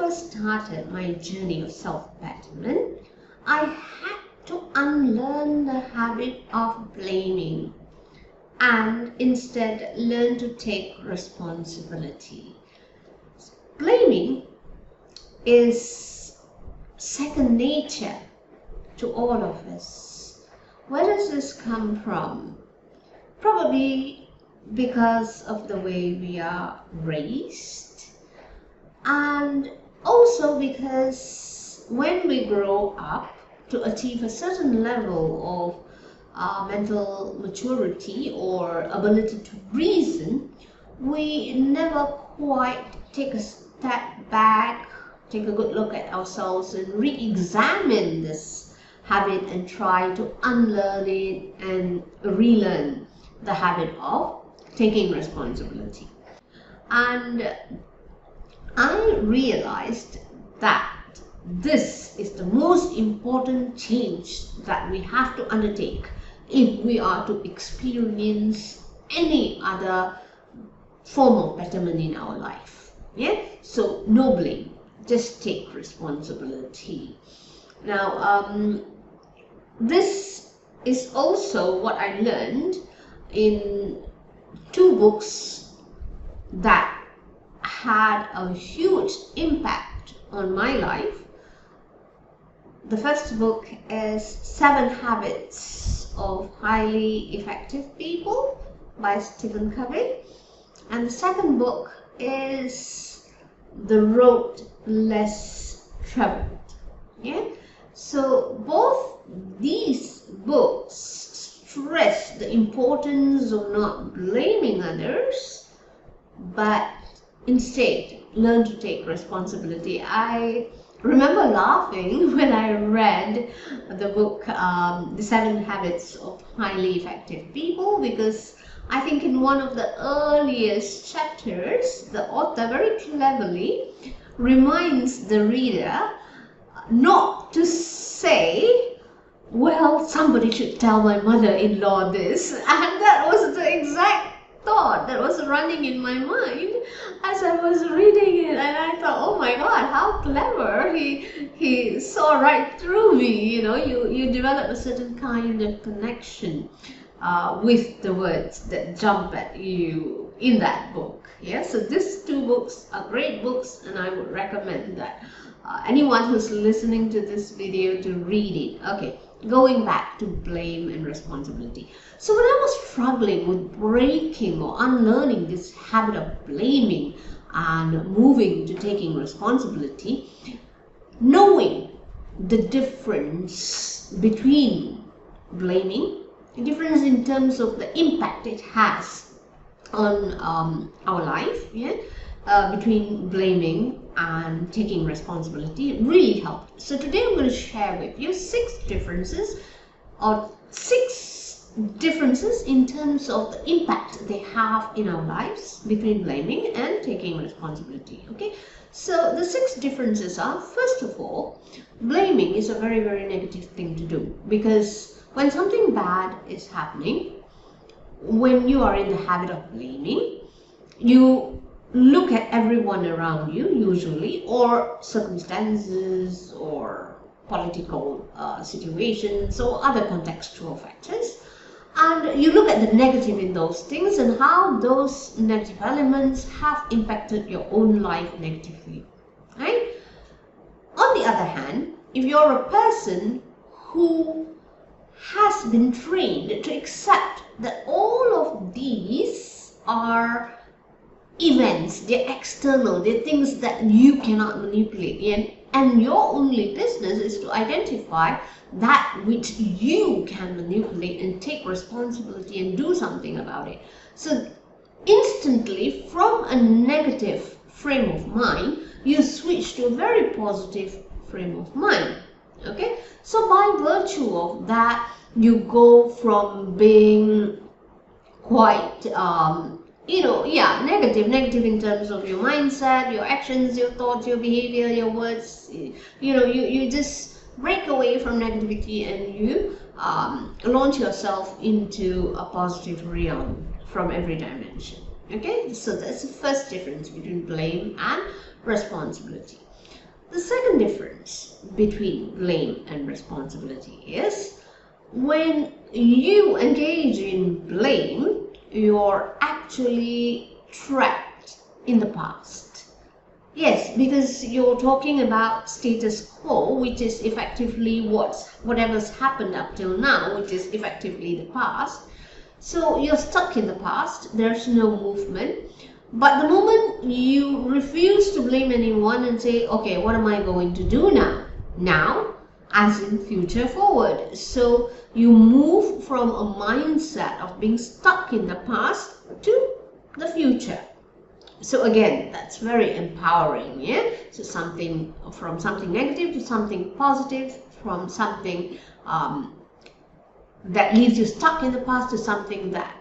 first started my journey of self-betterment, I had to unlearn the habit of blaming and instead learn to take responsibility. Blaming is second nature to all of us. Where does this come from? Probably because of the way we are raised, and also because when we grow up to achieve a certain level of mental maturity or ability to reason, we never quite take a step back, take a good look at ourselves and re-examine this habit and try to unlearn it and relearn the habit of taking responsibility. And I realized that this is the most important change that we have to undertake if we are to experience any other form of betterment in our life. Yeah? So no blame, just take responsibility. Now, this is also what I learned in two books that had a huge impact on my life. The first book is 7 Habits of Highly Effective People by Stephen Covey, and the second book is The Road Less Traveled. Yeah? So both these books stress the importance of not blaming others, but instead learn to take responsibility. I remember laughing when I read the book The 7 Habits of Highly Effective People, because I think in one of the earliest chapters the author very cleverly reminds the reader not to say, well, somebody should tell my mother-in-law this. And that was the exact thought that was running in my mind as I was reading it, and I thought, oh my God, how clever. He saw right through me. You know, you develop a certain kind of connection with the words that jump at you in that book. Yeah, so these two books are great books, and I would recommend that anyone who's listening to this video to read it. Okay, going back to blame and responsibility. So when I was struggling with breaking or unlearning this habit of blaming and moving to taking responsibility, knowing the difference between blaming, the difference in terms of the impact it has on our life, yeah, between blaming and taking responsibility, it really helped. So today I'm going to share with you 6 differences in terms of the impact they have in our lives between blaming and taking responsibility. Okay, so the 6 differences are, first of all, blaming is a very, very negative thing to do, because when something bad is happening, when you are in the habit of blaming, you look at everyone around you, usually, or circumstances or political situations or other contextual factors, and you look at the negative in those things and how those negative elements have impacted your own life negatively, right? On the other hand, if you're a person who has been trained to accept that all of these are events, they're external, they're things that you cannot manipulate, and your only business is to identify that which you can manipulate and take responsibility and do something about it. So instantly, from a negative frame of mind, you switch to a very positive frame of mind. Okay, so by virtue of that, you go from being quite negative in terms of your mindset, your actions, your thoughts, your behavior, your words. You just break away from negativity and you launch yourself into a positive realm from every dimension. Okay, so that's the first difference between blame and responsibility. The second difference between blame and responsibility is when you engage in blame, you're actually trapped in the past. Yes, because you're talking about status quo, which is effectively whatever's happened up till now, which is effectively the past. So you're stuck in the past, there's no movement. But the moment you refuse to blame anyone and say, okay, what am I going to do now? Now, as in future forward. So you move from a mindset of being stuck in the past to the future. So again, that's very empowering, yeah? So from something negative to something positive, from something that leaves you stuck in the past to something that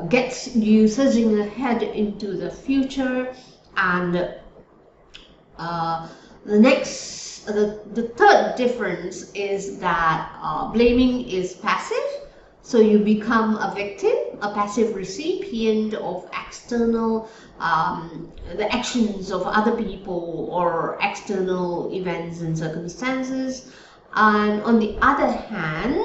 gets you surging ahead into the future. And the third difference is that blaming is passive. So you become a victim, a passive recipient of external, the actions of other people or external events and circumstances. And on the other hand,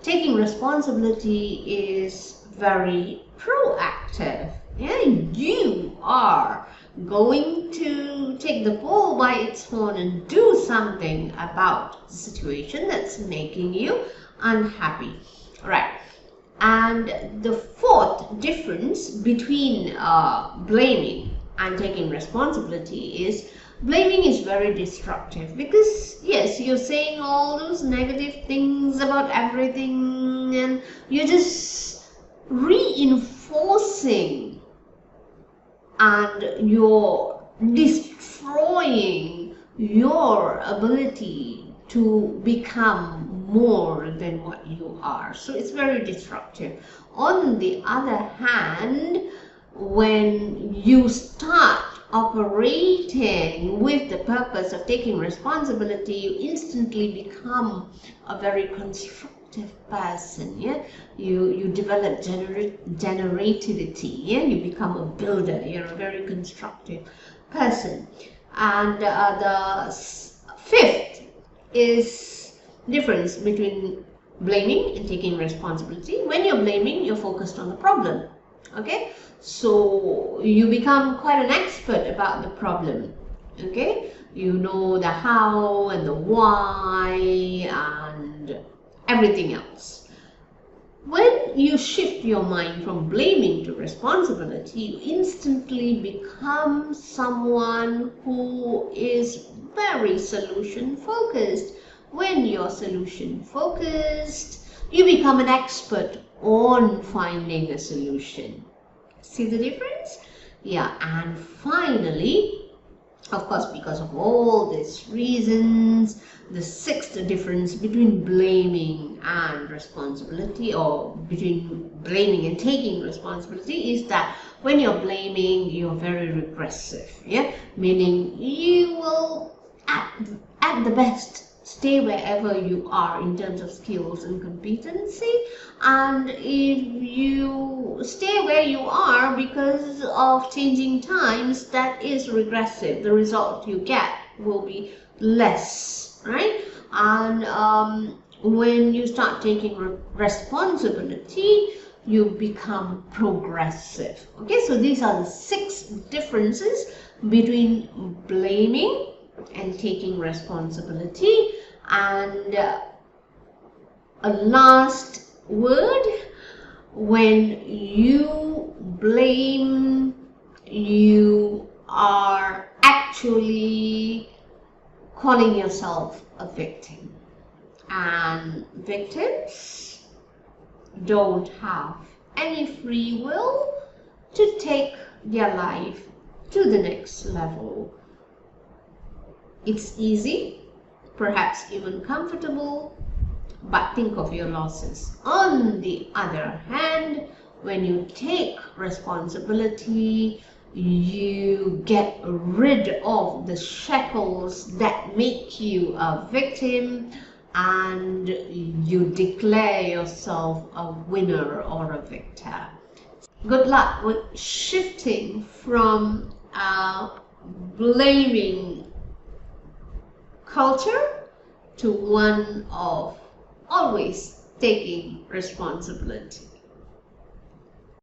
taking responsibility is very proactive. Yeah, you are going to take the bull by its horn and do something about the situation that's making you unhappy. Right. And the fourth difference between blaming and taking responsibility is blaming is very destructive, because yes, you're saying all those negative things about everything and you're just reinforcing and you're destroying your ability to become more than what you are. So it's very destructive. On the other hand, when you start operating with the purpose of taking responsibility, you instantly become a very constructive person. Yeah, you develop generativity. Yeah, you become a builder. You're a very constructive person. And the fifth is difference between blaming and taking responsibility. When you're blaming, you're focused on the problem. Okay, so you become quite an expert about the problem. Okay, you know the how and the why and everything else. When you shift your mind from blaming to responsibility, you instantly become someone who is very solution focused. When you're solution focused, you become an expert on finding a solution. See the difference? Yeah, and finally, of course, because of all these reasons, the sixth difference between blaming and responsibility, or between blaming and taking responsibility, is that when you're blaming, you're very regressive. Yeah, meaning you will at the best stay wherever you are in terms of skills and competency, and if you stay where you are because of changing times, that is regressive. The result you get will be less, right? And when you start taking responsibility, you become progressive. Okay, so these are the 6 differences between blaming and taking responsibility. And a last word: when you blame, you are actually calling yourself a victim, and victims don't have any free will to take their life to the next level. It's easy, perhaps even comfortable, but think of your losses. On the other hand, when you take responsibility, you get rid of the shackles that make you a victim, and you declare yourself a winner or a victor. Good luck with shifting from blaming culture to one of always taking responsibility.